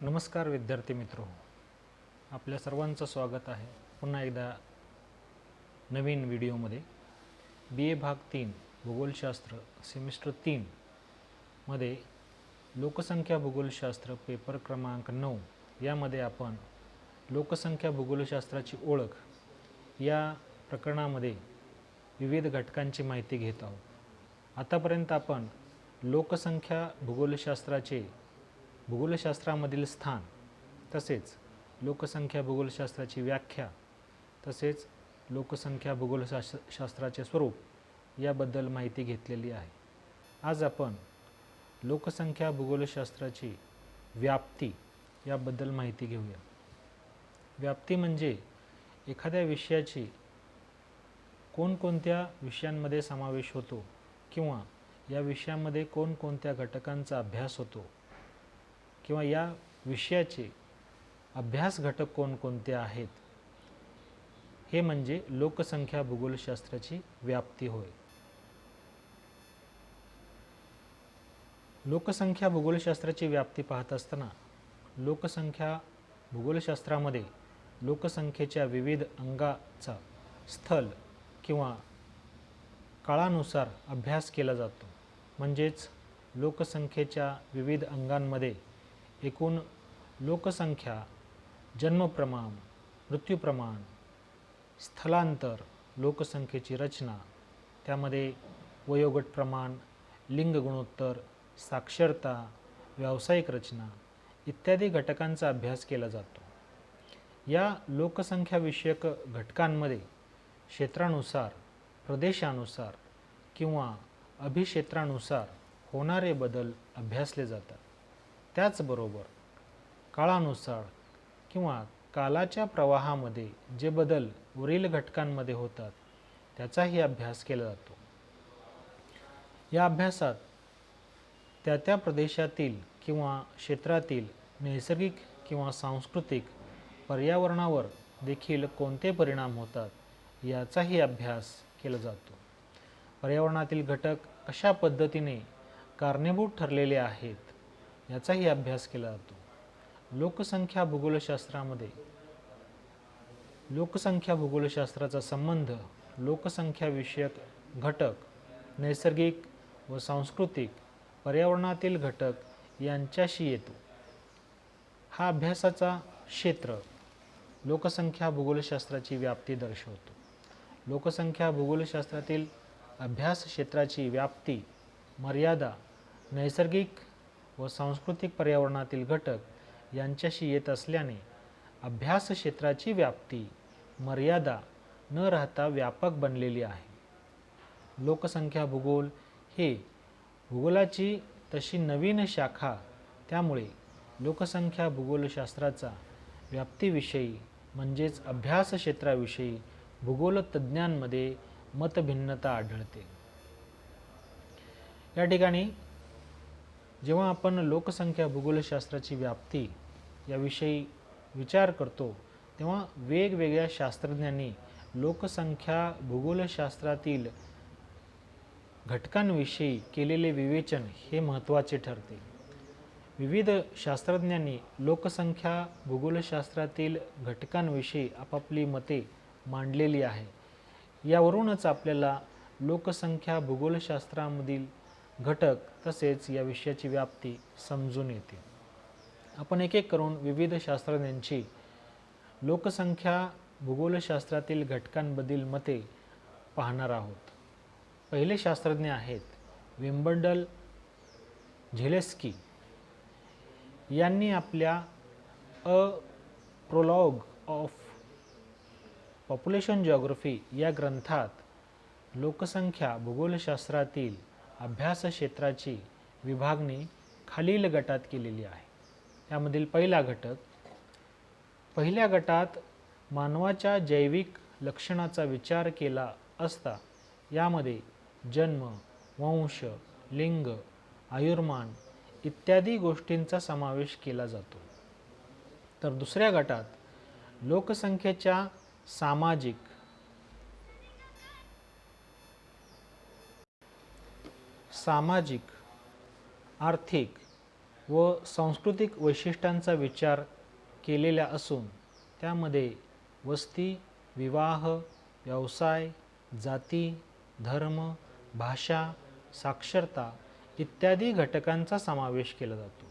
नमस्कार विद्यार्थी मित्रो, आपल्या सर्वांचं स्वागत आहे पुन्हा एकदा नवीन व्हिडिओमध्ये। BA भाग 3 भूगोलशास्त्र सेमिस्टर 3 मध्ये लोकसंख्या भूगोलशास्त्र पेपर क्रमांक 9 यामध्ये आपण लोकसंख्या भूगोलशास्त्राची ओळख या प्रकरणामध्ये विविध घटकांची माहिती घेत आहोत। आतापर्यंत आपण लोकसंख्या भूगोलशास्त्रामधील स्थान, तसेच लोकसंख्या भूगोलशास्त्राची व्याख्या, तसेच लोकसंख्या भूगोलशास्त्राचे स्वरूप याबद्दल माहिती घेतलेली आहे। आज आपण लोकसंख्या भूगोलशास्त्राची व्याप्ती याबद्दल माहिती घेऊया। व्याप्ती म्हणजे एखाद्या विषयाची कोणकोणत्या विषयांमध्ये समावेश होतो किंवा या विषयामध्ये कोणकोणत्या घटकांचा अभ्यास होतो किंवा या विषयाचे अभ्यास घटक कोणकोणते आहेत, हे म्हणजे लोकसंख्या भूगोलशास्त्राची व्याप्ती होय। लोकसंख्या भूगोलशास्त्राची व्याप्ती पाहत असताना लोकसंख्या भूगोलशास्त्रामध्ये लोकसंख्येच्या विविध अंगाचा स्थल किंवा काळानुसार अभ्यास केला जातो। म्हणजेच लोकसंख्येच्या विविध अंगांमध्ये एकूण लोकसंख्या, जन्मप्रमाण, मृत्यूप्रमाण, स्थलांतर, लोकसंख्येची रचना, त्यामध्ये वयोगट प्रमाण, लिंग गुणोत्तर, साक्षरता, व्यावसायिक रचना इत्यादी घटकांचा अभ्यास केला जातो। या लोकसंख्या विषयक घटकांमध्ये क्षेत्रानुसार, प्रदेशानुसार किंवा अभिक्षेत्रानुसार होणारे बदल अभ्यासले जातात। त्याचबरोबर काळानुसार किंवा कालाच्या प्रवाहामध्ये जे बदल वरील घटकांमध्ये होतात त्याचाही अभ्यास केला जातो। या अभ्यासात त्या प्रदेशातील किंवा क्षेत्रातील नैसर्गिक किंवा सांस्कृतिक पर्यावरणावर देखील कोणते परिणाम होतात याचाही अभ्यास केला जातो। पर्यावरणातील घटक कशा पद्धतीने कारणीभूत ठरलेले आहेत याचाही अभ्यास केला जातो। लोकसंख्या भूगोलशास्त्राचा संबंध लोकसंख्या विषयक घटक, नैसर्गिक व सांस्कृतिक पर्यावरणातील घटक यांच्याशी येतो। हा अभ्यासाचा क्षेत्र लोकसंख्या भूगोलशास्त्राची व्याप्ती दर्शवतो। लोकसंख्या भूगोलशास्त्रातील अभ्यास क्षेत्राची व्याप्ती, मर्यादा नैसर्गिक व सांस्कृतिक पर्यावरणातील घटक यांच्याशी येत असल्याने अभ्यास क्षेत्राची व्याप्ती, मर्यादा न राहता व्यापक बनलेली आहे। लोकसंख्या भूगोल हे भूगोलाची तशी नवीन शाखा, त्यामुळे लोकसंख्या भूगोलशास्त्राचा व्याप्तीविषयी म्हणजेच अभ्यास क्षेत्राविषयी भूगोलतज्ञांमध्ये मतभिन्नता आढळते। या ठिकाणी जेव्हा आपण लोकसंख्या भूगोलशास्त्राची व्याप्ती याविषयी विचार करतो तेव्हा वेगवेगळ्या शास्त्रज्ञांनी लोकसंख्या भूगोलशास्त्रातील घटकांविषयी केलेले विवेचन हे महत्त्वाचे ठरते। विविध शास्त्रज्ञांनी लोकसंख्या भूगोलशास्त्रातील घटकांविषयी आपापली मते मांडलेली आहे। यावरूनच आपल्याला लोकसंख्या भूगोलशास्त्रामधील घटक तसेच या विषयाची व्याप्ती समजून येते। आपण एक एक करून विविध शास्त्रज्ञांची लोकसंख्या भूगोलशास्त्रातील घटकांबद्दल मते पाहणार आहोत। पहिले शास्त्रज्ञ आहेत विम्बल्डन झेलेन्स्की। यांनी आपल्या अ प्रोलॉग ऑफ पॉप्युलेशन जिओग्राफी या ग्रंथात लोकसंख्या भूगोलशास्त्रातील अभ्यास क्षेत्राची विभागणी खालील गटात केलेली आहे। यामधील पहिला घटक, पहिल्या गटात मानवाच्या जैविक लक्षणाचा विचार केला असता यामध्ये जन्म, वंश, लिंग, आयुर्मान इत्यादी गोष्टींचा समावेश केला जातो। तर दुसऱ्या गटात लोकसंख्येच्या सामाजिक, आर्थिक व सांस्कृतिक वैशिष्ट्यांचा विचार केलेला असून त्यामध्ये वस्ती, विवाह, व्यवसाय, जाती, धर्म, भाषा, साक्षरता इत्यादी घटकांचा समावेश केला जातो.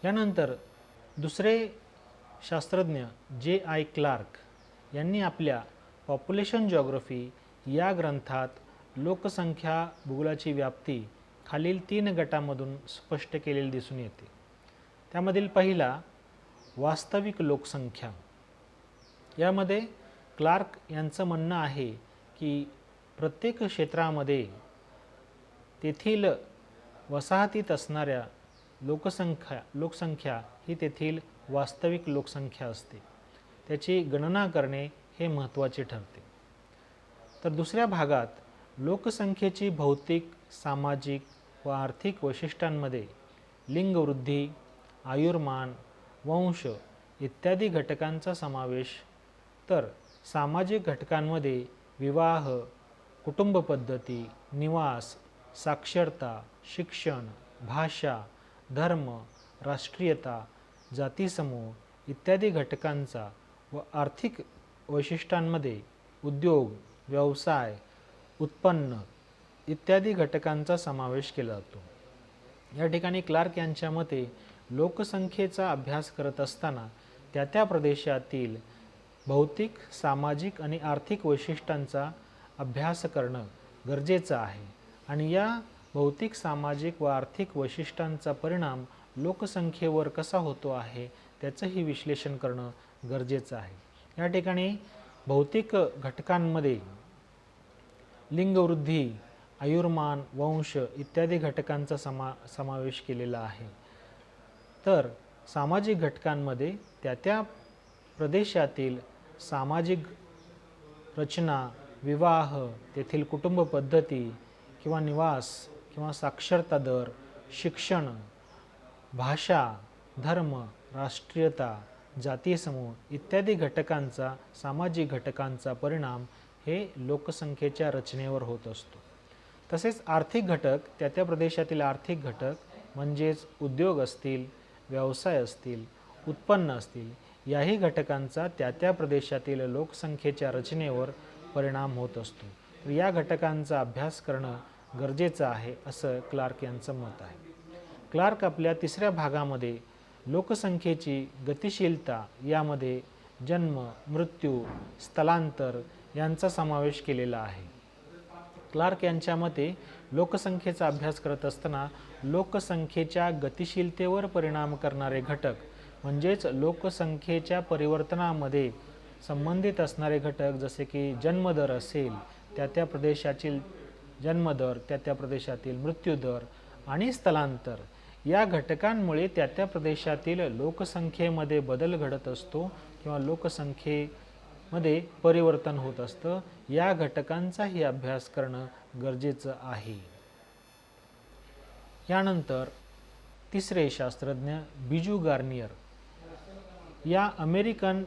यानंतर दुसरे शास्त्रज्ञ J.I. क्लार्क यांनी आपल्या पॉप्युलेशन जॉग्राफी या ग्रंथात लोकसंख्या भूगोलाची व्याप्ती खालील 3 गटांमधून स्पष्ट केलेली दिसून येते. त्यामधील पहिला वास्तविक लोकसंख्या. यामध्ये क्लार्क यांचं म्हणणं आहे की प्रत्येक क्षेत्रामध्ये तेथील वसाहतीत असणाऱ्या लोकसंख्या ही तेथील वास्तविक लोकसंख्या असते. त्याची गणना करणे हे महत्त्वाचे ठरते. तर दुसऱ्या भागात लोकसंख्येची भौतिक, सामाजिक व आर्थिक वैशिष्ट्यांमध्ये लिंगवृद्धी, आयुर्मान, वंश इत्यादी घटकांचा समावेश, तर सामाजिक घटकांमध्ये विवाह, कुटुंब पद्धती, निवास, साक्षरता, शिक्षण, भाषा, धर्म, राष्ट्रीयता, जातीसमूह इत्यादी घटकांचा व आर्थिक वैशिष्ट्यांमध्ये उद्योग, व्यवसाय, उत्पन्न इत्यादी घटकांचा समावेश केला जातो. या ठिकाणी क्लार्क यांच्या मते लोकसंख्येचा अभ्यास करत असताना त्या प्रदेशातील भौतिक, सामाजिक आणि आर्थिक वैशिष्ट्यांचा अभ्यास करणं गरजेचं आहे आणि या भौतिक, सामाजिक व आर्थिक वैशिष्ट्यांचा परिणाम लोकसंख्येवर कसा होतो आहे त्याचंही विश्लेषण करणं गरजेचं आहे. या ठिकाणी भौतिक घटकांमध्ये लिंगवृद्धी, आयुर्मान, वंश इत्यादी घटकांचा समावेश केलेला आहे. तर सामाजिक घटकांमध्ये त्या प्रदेशातील सामाजिक रचना, विवाह, तेथील कुटुंब पद्धती किंवा निवास किंवा साक्षरता दर, शिक्षण, भाषा, धर्म, राष्ट्रीयता, जाती समूह इत्यादी घटकांचा, सामाजिक घटकांचा परिणाम हे लोकसंख्येच्या रचनेवर होत असतो. तसेच आर्थिक घटक, त्या प्रदेशातील आर्थिक घटक म्हणजेच उद्योग असतील, व्यवसाय असतील, उत्पन्न असतील, याही घटकांचा त्या प्रदेशातील लोकसंख्येच्या रचनेवर परिणाम होत असतो. तर या घटकांचा अभ्यास करणं गरजेचं आहे असं क्लार्क यांचं मत आहे. क्लार्क आपल्या तिसऱ्या भागामध्ये लोकसंख्येची गतिशीलता यामध्ये जन्म, मृत्यू, स्थलांतर यांचा समावेश केलेला आहे. क्लार्क यांच्या मते लोकसंख्येचा अभ्यास करत असताना लोकसंख्येच्या गतिशीलतेवर परिणाम करणारे घटक म्हणजेच लोकसंख्येच्या परिवर्तनामध्ये संबंधित असणारे घटक जसे की जन्मदर असेल, त्या प्रदेशातील जन्मदर, त्या प्रदेशातील मृत्यूदर आणि स्थलांतर या घटकांमुळे त्या प्रदेशातील लोकसंख्येमध्ये बदल घडत असतो किंवा लोकसंख्येमध्ये परिवर्तन होत असतं. या घटकांचाही अभ्यास करणं गरजेचं आहे. यानंतर तिसरे शास्त्रज्ञ बिजू गार्नियर या अमेरिकन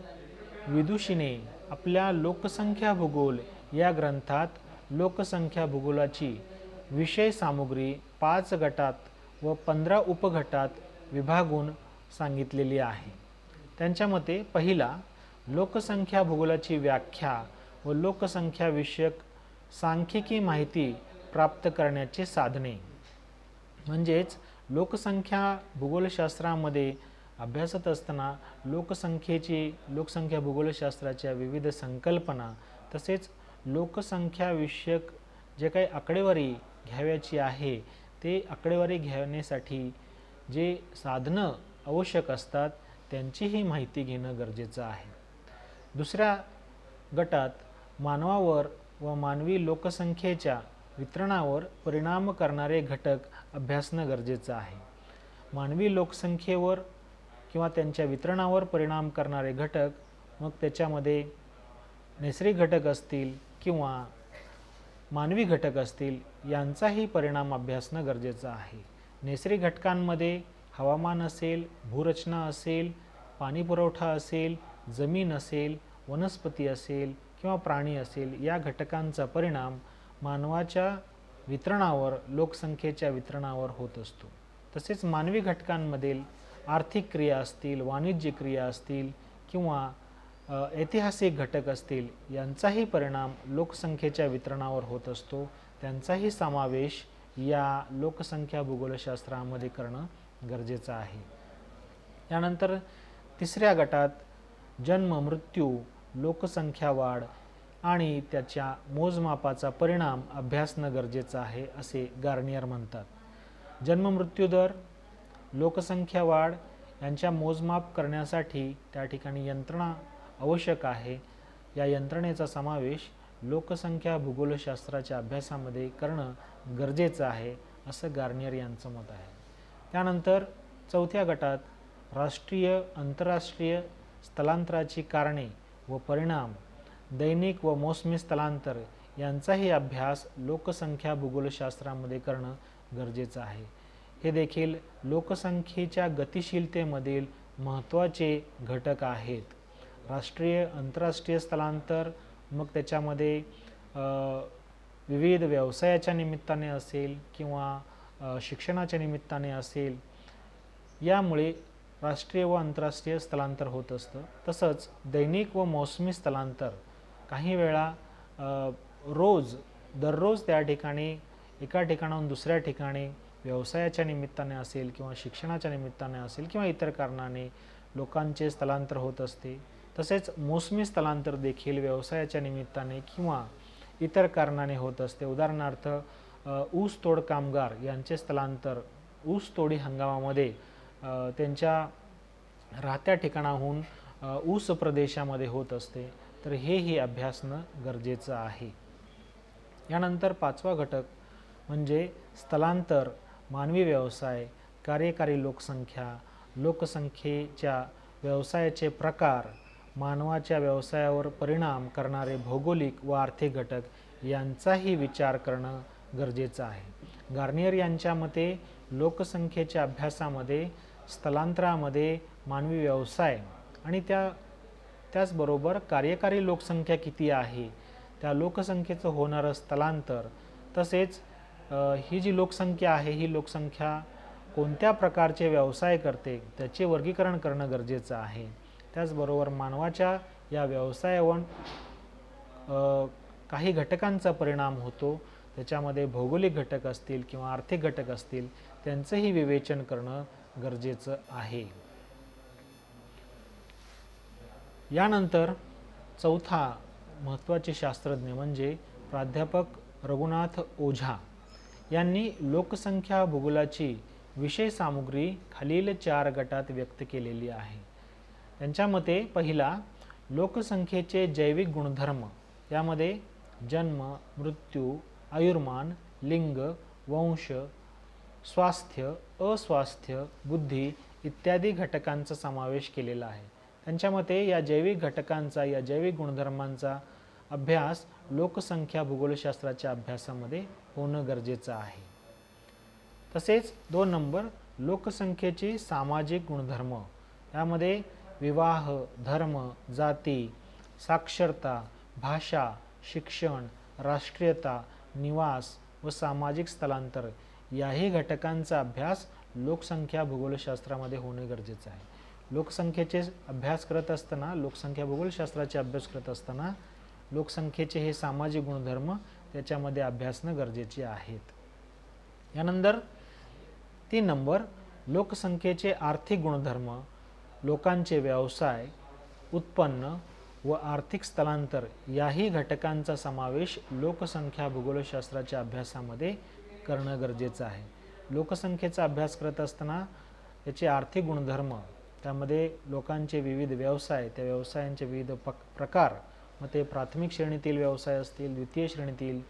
विदुषीने आपल्या लोकसंख्या भूगोल या ग्रंथात लोकसंख्या भूगोलाची विषय सामुग्री 5 गटात व 15 उपगटात विभागून सांगितलेली आहे. त्यांच्या मते पहिला लोकसंख्या भूगोलाची व्याख्या व लोकसंख्या विषयक सांख्यिकी माहिती प्राप्त करण्याची साधने. म्हणजेच लोकसंख्या भूगोलशास्त्रामध्ये अभ्यासत असताना लोकसंख्या भूगोलशास्त्राच्या विविध संकल्पना तसेच लोकसंख्या विषयक जे काही आकडेवारी घ्यावयाची आहे ते आकडेवारी घेण्यासाठी जे साधनं आवश्यक असतात त्यांचीही माहिती घेणं गरजेचं आहे. दुसऱ्या गटात मानवावर व मानवी लोकसंख्येच्या वितरणावर परिणाम करणारे घटक अभ्यासणं गरजेचं आहे. मानवी लोकसंख्येवर किंवा त्यांच्या वितरणावर परिणाम करणारे घटक मग त्याच्यामध्ये नैसर्गिक घटक असतील किंवा मानवी घटक असतील यांचाही परिणाम अभ्यासणं गरजेचं आहे. नैसर्गिक घटकांमध्ये हवामान असेल, भूरचना असेल, पाणीपुरवठा असेल, जमीन असेल, वनस्पती असेल किंवा प्राणी असेल या घटकांचा परिणाम मानवाच्या वितरणावर, लोकसंख्येच्या वितरणावर होत असतो. तसेच मानवी घटकांमधील आर्थिक क्रिया असतील, वाणिज्य क्रिया असतील किंवा ऐतिहासिक घटक असतील, यांचाही परिणाम लोकसंख्येच्या वितरणावर होत असतो. त्यांचाही समावेश या लोकसंख्या भूगोलशास्त्रामध्ये करणं गरजेचं आहे. त्यानंतर तिसऱ्या गटात जन्म, मृत्यू, लोकसंख्या वाढ आणि त्याच्या मोजमापाचा परिणाम अभ्यासणं गरजेचं आहे, असे गार्नियर म्हणतात. जन्म मृत्यू दर, लोकसंख्या वाढ यांच्या मोजमाप करण्यासाठी त्या ठिकाणी यंत्रणा आवश्यक आहे. या यंत्रणेचा समावेश लोकसंख्या भूगोलशास्त्राच्या अभ्यासामध्ये करणं गरजेचं आहे, असं गार्नियर यांचं मत आहे. त्यानंतर चौथ्या गटात राष्ट्रीय, आंतरराष्ट्रीय स्थलांतराची कारणे व परिणाम, दैनिक व मोसमी स्थलांतर यांचाही अभ्यास लोकसंख्या भूगोलशास्त्रामध्ये करणं गरजेचं आहे. हे देखील लोकसंख्येच्या गतिशीलतेमधील महत्त्वाचे घटक आहेत. राष्ट्रीय, आंतरराष्ट्रीय स्थलांतर, मग त्याच्यामध्ये विविध व्यवसायाच्या निमित्ताने असेल किंवा शिक्षणाच्या निमित्ताने असेल, यामुळे राष्ट्रीय व आंतरराष्ट्रीय स्थलांतर होत असतं. तसंच दैनिक व मोसमी स्थलांतर, काही वेळा दररोज त्या ठिकाणी एका ठिकाणाहून दुसऱ्या ठिकाणी व्यवसायाच्या निमित्ताने असेल किंवा शिक्षणाच्या निमित्ताने असेल किंवा इतर कारणाने लोकांचे स्थलांतर होत असते. तसेच मोसमी स्थलांतर देखील व्यवसायाच्या निमित्ताने किंवा इतर कारणाने होत असते. उदाहरणार्थ ऊसतोड कामगार यांचे स्थलांतर ऊसतोडी हंगामामध्ये त्यांच्या राहत्या ठिकाणाहून ऊस प्रदेशामध्ये होत असते. तर हेही अभ्यासणं गरजेचं आहे. यानंतर पाचवा घटक म्हणजे स्थलांतर, मानवी व्यवसाय, कार्यकारी लोकसंख्या, लोकसंख्येच्या व्यवसायाचे प्रकार, मानवाच्या व्यवसायावर परिणाम करणारे भौगोलिक व आर्थिक घटक यांचाही विचार करणं गरजेचं आहे. गार्नियर यांच्या मते लोकसंख्येच्या अभ्यासामध्ये स्थलांतरामध्ये मानवी व्यवसाय आणि त्याचबरोबर कार्यकारी लोकसंख्या किती आहे, त्या लोकसंख्येचं होणारं स्थलांतर, तसेच ही जी लोकसंख्या आहे ही लोकसंख्या कोणत्या प्रकारचे व्यवसाय करते त्याचे वर्गीकरण करणं गरजेचं आहे. त्याचबरोबर मानवाच्या या व्यवसायावर काही घटकांचा परिणाम होतो, त्याच्यामध्ये भौगोलिक घटक असतील किंवा आर्थिक घटक असतील, त्यांचंही विवेचन करणं गरजेचं आहे. यानंतर चौथा महत्त्वाचे शास्त्रज्ञ म्हणजे प्राध्यापक रघुनाथ ओझा यांनी लोकसंख्या भूगोलाची विषय सामुग्री खालील 4 गटात व्यक्त केलेली आहे. त्यांच्या मते पहिला, लोकसंख्येचे जैविक गुणधर्म, यामध्ये जन्म, मृत्यू, आयुर्मान, लिंग, वंश, स्वास्थ्य, अस्वास्थ्य, बुद्धी इत्यादी घटकांचा समावेश केलेला आहे. त्यांच्या मते या जैविक घटकांचा, या जैविक गुणधर्मांचा अभ्यास लोकसंख्या भूगोलशास्त्राच्या अभ्यासामध्ये होणं गरजेचं आहे. तसेच 2 नंबर, लोकसंख्येचे सामाजिक गुणधर्म, यामध्ये विवाह, धर्म, जाती, साक्षरता, भाषा, शिक्षण, राष्ट्रीयता, निवास व सामाजिक स्थलांतर याही घटकांचा अभ्यास लोकसंख्या भूगोलशास्त्रामध्ये होणे गरजेचं आहे. लोकसंख्येचे अभ्यास करत असताना, लोकसंख्या भूगोलशास्त्राचे अभ्यास करत असताना लोकसंख्येचे हे सामाजिक गुणधर्म त्याच्यामध्ये अभ्यासणं गरजेचे आहेत. यानंतर 3 नंबर, लोकसंख्येचे आर्थिक गुणधर्म, लोकांचे व्यवसाय, उत्पन्न व आर्थिक स्थलांतर याही घटकांचा समावेश लोकसंख्या भूगोलशास्त्राच्या अभ्यासामध्ये करणं गरजेचं आहे. लोकसंख्येचा अभ्यास करत असताना याचे आर्थिक गुणधर्म, त्यामध्ये लोकांचे विविध व्यवसाय, त्या व्यवसायांचे विविध प्रकार, मग ते प्राथमिक श्रेणीतील व्यवसाय असतील, द्वितीय श्रेणीतील,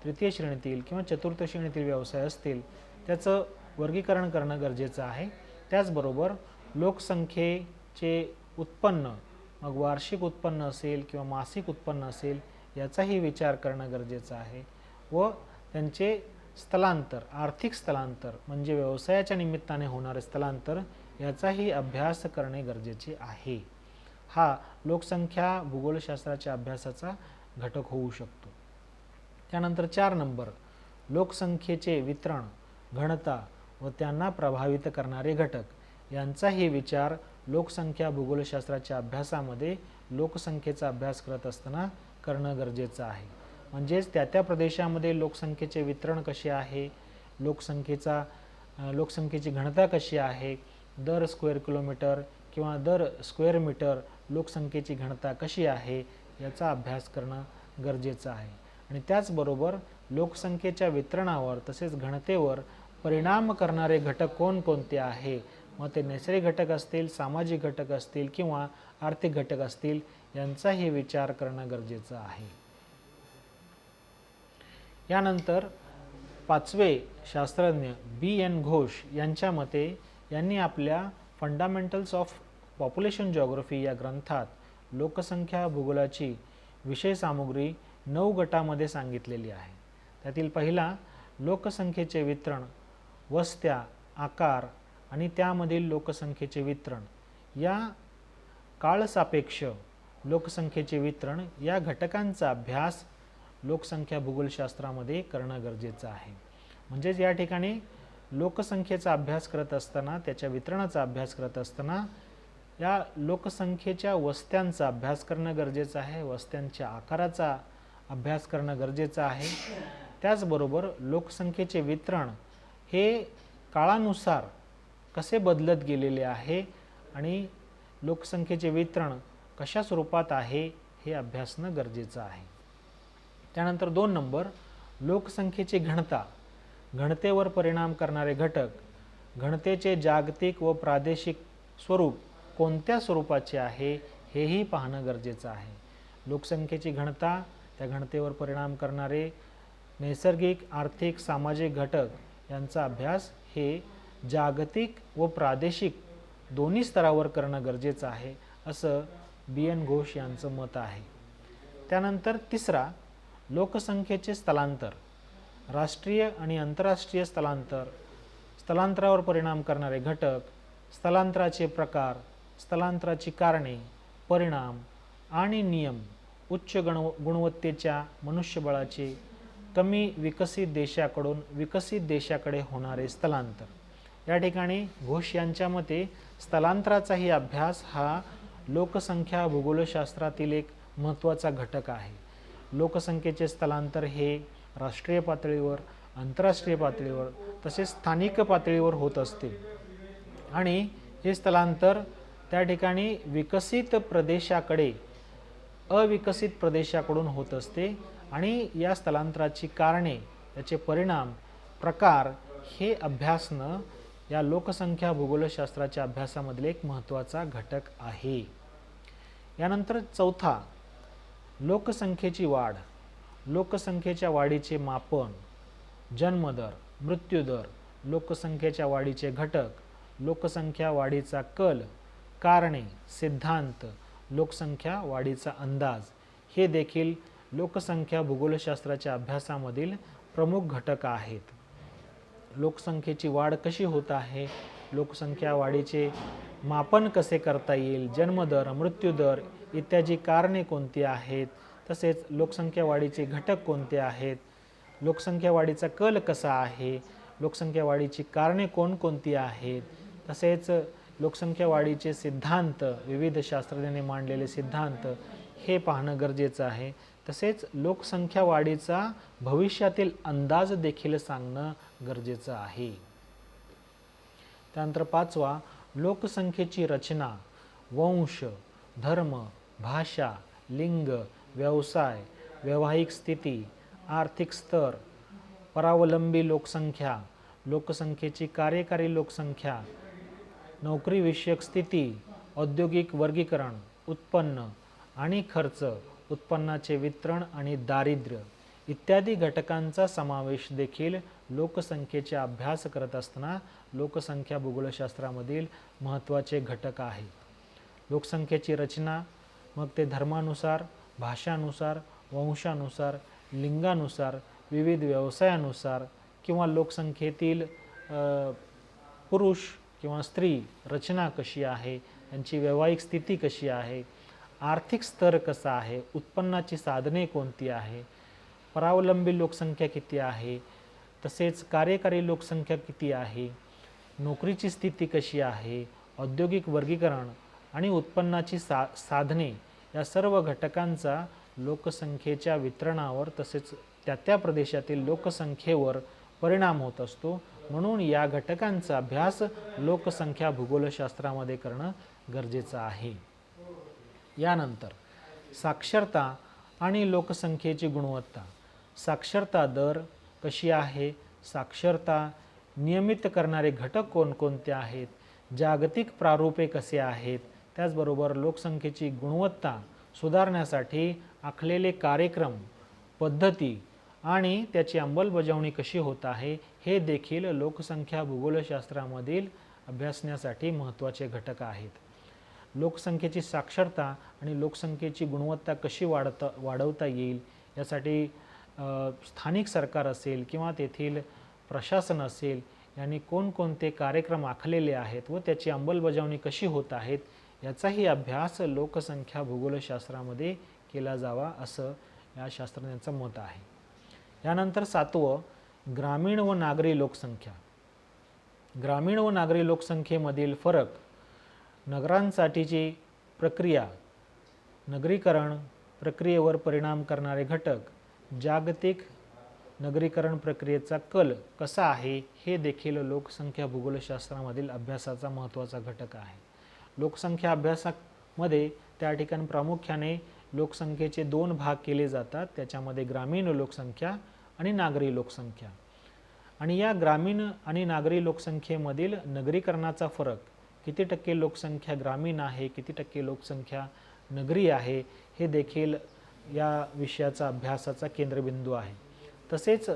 तृतीय श्रेणीतील किंवा चतुर्थ श्रेणीतील व्यवसाय असतील, त्याचं वर्गीकरण करणं गरजेचं आहे. त्याचबरोबर लोकसंख्येचे उत्पन्न, मग वार्षिक उत्पन्न असेल किंवा मासिक उत्पन्न असेल, याचाही विचार करणं गरजेचं आहे. व त्यांचे स्थलांतर, आर्थिक स्थलांतर म्हणजे व्यवसायाच्या निमित्ताने होणारे स्थलांतर, याचाही अभ्यास करणे गरजेचे आहे. हा लोकसंख्या भूगोलशास्त्राच्या अभ्यासाचा घटक होऊ शकतो. त्यानंतर 4 नंबर, लोकसंख्येचे वितरण, घनता व त्यांना प्रभावित करणारे घटक यांचाही विचार लोकसंख्या भूगोलशास्त्राच्या अभ्यासामध्ये लोकसंख्येचा अभ्यास करत असताना करणं गरजेचं आहे. म्हणजेच त्या प्रदेशामध्ये लोकसंख्येचे वितरण कसे आहे, लोकसंख्येची घनता कशी आहे, दर स्क्वेअर किलोमीटर किंवा दर स्क्वेअर मीटर लोकसंख्येची घनता कशी आहे याचा अभ्यास करणं गरजेचं आहे. आणि त्याचबरोबर लोकसंख्येच्या वितरणावर तसेच घनतेवर परिणाम करणारे घटक कोणकोणते आहे, मग ते नैसर्गिक घटक असतील, सामाजिक घटक असतील किंवा आर्थिक घटक असतील यांचाही विचार करणं गरजेचं आहे. यानंतर पाचवे शास्त्रज्ञ B.N. घोष यांच्या मते यांनी आपल्या फंडामेंटल्स ऑफ पॉप्युलेशन जिओग्राफी या ग्रंथात लोकसंख्या भूगोलाची विषय सामुग्री 9 गटामध्ये सांगितलेली आहे. त्यातील पहिला लोकसंख्येचे वितरण, वस्त्या, आकार आणि त्यामधील लोकसंख्येचे वितरण, या काळसापेक्ष लोकसंख्येचे वितरण या घटकांचा अभ्यास लोकसंख्या भूगोलशास्त्रामध्ये करणं गरजेचं आहे. म्हणजेच या ठिकाणी लोकसंख्येचा अभ्यास करत असताना, त्याच्या वितरणाचा अभ्यास करत असताना या लोकसंख्येच्या वस्त्यांचा अभ्यास करणं गरजेचं आहे, वस्त्यांच्या आकाराचा अभ्यास करणं गरजेचं आहे. त्याचबरोबर लोकसंख्येचे वितरण हे काळानुसार कसे बदलत गेलेले आहे आणि लोकसंख्येचे वितरण कशा स्वरूपात आहे हे अभ्यासणं गरजेचं आहे. त्यानंतर 2 नंबर लोकसंख्येची घनता, घनतेवर परिणाम करणारे घटक, घनतेचे जागतिक व प्रादेशिक स्वरूप कोणत्या स्वरूपाचे आहे हेही पाहणं गरजेचं आहे. लोकसंख्येची घनता, त्या घनतेवर परिणाम करणारे नैसर्गिक, आर्थिक, सामाजिक घटक यांचा अभ्यास हे जागतिक व प्रादेशिक दोन्ही स्तरावर करणं गरजेचं आहे असं B.N. घोष यांचं मत आहे. त्यानंतर तिसरा लोकसंख्येचे स्थलांतर, राष्ट्रीय आणि आंतरराष्ट्रीय स्थलांतर, स्थलांतरावर परिणाम करणारे घटक, स्थलांतराचे प्रकार, स्थलांतराची कारणे, परिणाम आणि नियम, उच्च गुणवत्तेच्या मनुष्यबळाचे कमी विकसित देशाकडून विकसित देशाकडे होणारे स्थलांतर. या ठिकाणी घोष यांच्या मते स्थलांतराचाही अभ्यास हा लोकसंख्या भूगोलशास्त्रातील एक महत्त्वाचा घटक आहे. लोकसंख्येचे स्थलांतर हे राष्ट्रीय पातळीवर, आंतरराष्ट्रीय पातळीवर तसेच स्थानिक पातळीवर होत असते आणि हे स्थलांतर त्या ठिकाणी विकसित प्रदेशाकडे अविकसित प्रदेशाकडून होत असते आणि या स्थलांतराची कारणे, याचे परिणाम, प्रकार हे अभ्यासणं या लोकसंख्या भूगोलशास्त्राच्या अभ्यासामधील एक महत्त्वाचा घटक आहे. यानंतर चौथा लोकसंख्येची वाढ, लोकसंख्येच्या वाढीचे मापन, जन्मदर, मृत्यूदर, लोकसंख्येच्या वाढीचे घटक, लोकसंख्या वाढीचा कल, कारणे, सिद्धांत, लोकसंख्या वाढीचा अंदाज हे देखील लोकसंख्या भूगोलशास्त्राच्या अभ्यासामधील प्रमुख घटक आहेत. लोकसंख्येची वाढ कशी होत आहे, लोकसंख्या वाढीचे मापन कसे करता येईल, जन्मदर, मृत्यूदर इत्यादी कारणे कोणती आहेत, तसेच लोकसंख्या वाढीचे घटक कोणते आहेत, लोकसंख्या वाढीचा कल कसा आहे, लोकसंख्या वाढीची कारणे कोणकोणती आहेत, तसेच लोकसंख्या वाढीचे सिद्धांत, विविध शास्त्रज्ञांनी मांडलेले सिद्धांत हे पाहणं गरजेचं आहे. तसेच लोकसंख्या वाढीचा भविष्यातील अंदाज देखील सांगणं गरजेचं आहे. त्यानंतर पाचवा लोकसंख्येची रचना, वंश, धर्म, भाषा, लिंग, व्यवसाय, वैवाहिक स्थिती, आर्थिक स्तर, परावलंबी लोकसंख्या, लोकसंख्येची कार्यकारी लोकसंख्या, नोकरीविषयक स्थिती, औद्योगिक वर्गीकरण, उत्पन्न आणि खर्च, उत्पन्नाचे वितरण आणि दारिद्र्य इत्यादी घटकांचा समावेश देखील लोकसंख्येचा अभ्यास करत असताना लोकसंख्या भूगोलशास्त्रामधील महत्त्वाचे घटक आहेत. लोकसंख्येची रचना, मग ते धर्मानुसार, भाषानुसार, वंशानुसार, लिंगानुसार, विविध व्यवसायानुसार किंवा लोकसंख्येतील पुरुष किंवा स्त्री रचना कशी आहे, त्यांची वैवाहिक स्थिती कशी आहे, आर्थिक स्तर कसा आहे, उत्पन्नाची साधने कोणती आहे, परावलंबी लोकसंख्या किती आहे, तसेच कार्यकारी लोकसंख्या किती आहे, नोकरीची स्थिती कशी आहे, औद्योगिक वर्गीकरण आणि उत्पन्नाची साधने या सर्व घटकांचा लोकसंख्येच्या वितरणावर तसेच त्या प्रदेशातील लोकसंख्येवर परिणाम होत असतो. म्हणून या घटकांचा अभ्यास लोकसंख्या भूगोलशास्त्रामध्ये करणं गरजेचं आहे. यानंतर साक्षरता आणि लोकसंख्येची गुणवत्ता. साक्षरता दर कशी आहे, साक्षरता नियमित करणारे घटक कोणकोणते आहेत, जागतिक प्रारूपे कसे आहेत, त्याचबरोबर लोकसंख्येची गुणवत्ता सुधारण्यासाठी आखलेले कार्यक्रम, पद्धती आणि त्याची अंमलबजावणी कशी होत आहे, हे देखील लोकसंख्या भूगोलशास्त्रामधील अभ्यासण्यासाठी महत्त्वाचे घटक आहेत. लोकसंख्येची साक्षरता आणि लोकसंख्येची गुणवत्ता कशी वाढवता येईल यासाठी स्थानिक सरकार असेल किंवा तेथील प्रशासन असेल यांनी कोणकोणते कार्यक्रम आखलेले आहेत व त्याची अंमलबजावणी कशी होत आहेत याचाही अभ्यास लोकसंख्या भूगोलशास्त्रामध्ये केला जावा असं या शास्त्रज्ञांचं मत आहे. यानंतर 7वं, ग्रामीण व नागरी लोकसंख्या. ग्रामीण व नागरी लोकसंख्येमधील फरक, नगरांसाठीची प्रक्रिया, नगरीकरण प्रक्रियेवर परिणाम करणारे घटक, जागतिक नगरीकरण प्रक्रियेचा कल कसा आहे हे देखील लोकसंख्या भूगोलशास्त्रामधील अभ्यासाचा महत्त्वाचा घटक आहे. लोकसंख्या अभ्यासामध्ये त्या ठिकाणी प्रामुख्याने लोकसंख्येचे 2 भाग केले जातात. त्याच्यामध्ये ग्रामीण लोकसंख्या आणि नागरी लोकसंख्या. आणि या ग्रामीण आणि नागरी लोकसंख्येमधील नगरीकरणाचा फरक, किती टक्के लोकसंख्या ग्रामीण आहे, किती टक्के लोकसंख्या नगरी आहे, हे देखील या विषयाचा अभ्यासाचा केंद्रबिंदू आहे. तसेच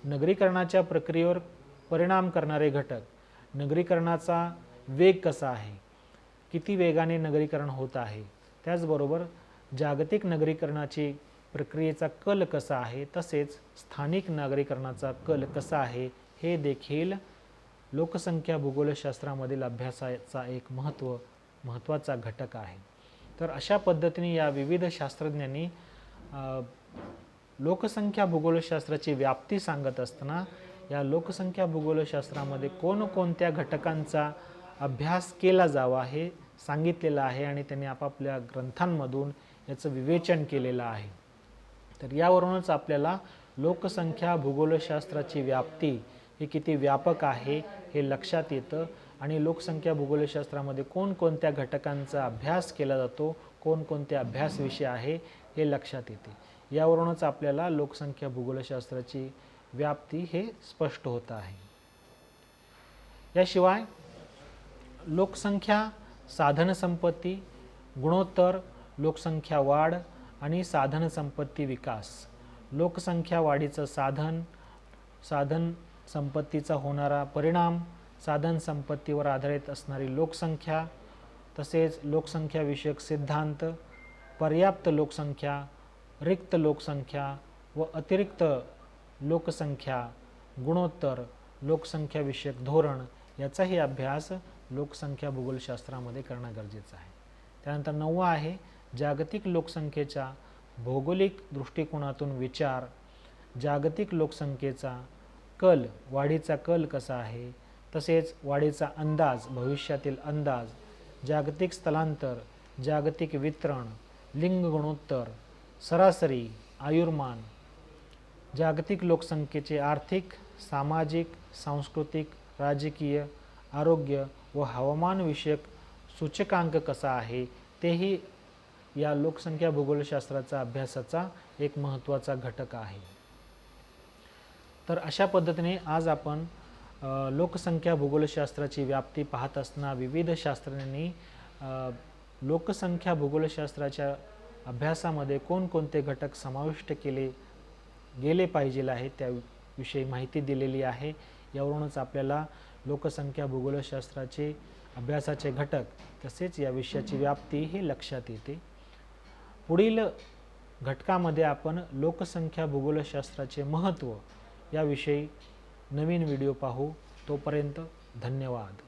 नगरीकरणाच्या प्रक्रियेवर परिणाम करणारे घटक, नगरीकरणाचा वेग कसा आहे, किती वेगाने नगरीकरण होत आहे, त्याचबरोबर जागतिक नगरीकरणाची प्रक्रियेचा कल कसा आहे, तसेच स्थानिक नागरीकरणाचा कल कसा आहे, हे देखील लोकसंख्या भूगोलशास्त्रामधील अभ्यासाचा एक महत्त्वाचा घटक आहे. तर अशा पद्धतीने या विविध शास्त्रज्ञांनी लोकसंख्या भूगोलशास्त्राची व्याप्ती सांगत असताना या लोकसंख्या भूगोलशास्त्रामध्ये कोणकोणत्या घटकांचा अभ्यास केला जावा हे सांगितलेलं आहे आणि त्यांनी आपापल्या ग्रंथांमधून याचं विवेचन केलेलं आहे. तर यावरूनच आपल्याला लोकसंख्या भूगोलशास्त्राची व्याप्ती ही किती व्यापक आहे हे लक्षात येतं आणि लोकसंख्या भूगोलशास्त्रामध्ये कोणकोणत्या घटकांचा अभ्यास केला जातो, कोणकोणते अभ्यास विषय आहे हे लक्षात येते. यावरूनच आपल्याला लोकसंख्या भूगोलशास्त्राची व्याप्ती हे स्पष्ट होत आहे. याशिवाय लोकसंख्या साधनसंपत्ती, गुणोत्तर, लोकसंख्या वाढ आणि साधनसंपत्ती विकास, लोकसंख्या वाढीचं साधन संपत्तीचा होणारा परिणाम, साधन संपत्तीवर आधारित असणारी लोकसंख्या, तसेच लोकसंख्या विषयक सिद्धांत, पर्याप्त लोकसंख्या, रिक्त लोकसंख्या व अतिरिक्त लोकसंख्या, गुणोत्तर, लोकसंख्या विषयक धोरण याचाही अभ्यास लोकसंख्या भूगोलशास्त्रामध्ये करणं गरजेचं आहे. त्यानंतर 9वं आहे जागतिक लोकसंख्येच्या भौगोलिक दृष्टिकोनातून विचार, जागतिक लोकसंख्येचा कल, वाढीचा कल कसा आहे, तसेच वाढीचा अंदाज, भविष्यातील अंदाज, जागतिक स्थलांतर, जागतिक वितरण, लिंग गुणोत्तर, सरासरी, आयुर्मान, जागतिक लोकसंख्येचे आर्थिक, सामाजिक, सांस्कृतिक, राजकीय, आरोग्य व हवामान विषयक सूचकांक कसा आहे तेही या लोकसंख्या भूगोलशास्त्राचा अभ्यासाचा एक महत्त्वाचा घटक आहे. तर अशा पद्धतीने आज आपण लोकसंख्या भूगोलशास्त्राची व्याप्ती पाहत असताना विविध शास्त्रज्ञांनी लोकसंख्या भूगोलशास्त्राच्या अभ्यासामध्ये कोणकोणते घटक समाविष्ट केले गेले पाहिजे आहे त्याविषयी माहिती दिलेली आहे. यावरूनच आपल्याला लोकसंख्या भूगोलशास्त्राचे अभ्यासाचे घटक तसेच या विषयाची व्याप्ती हे लक्षात येते. पुढील घटकामध्ये आपण लोकसंख्या भूगोलशास्त्राचे महत्त्व याविषयी नवीन व्हिडिओ पाहू. तोपर्यंत धन्यवाद.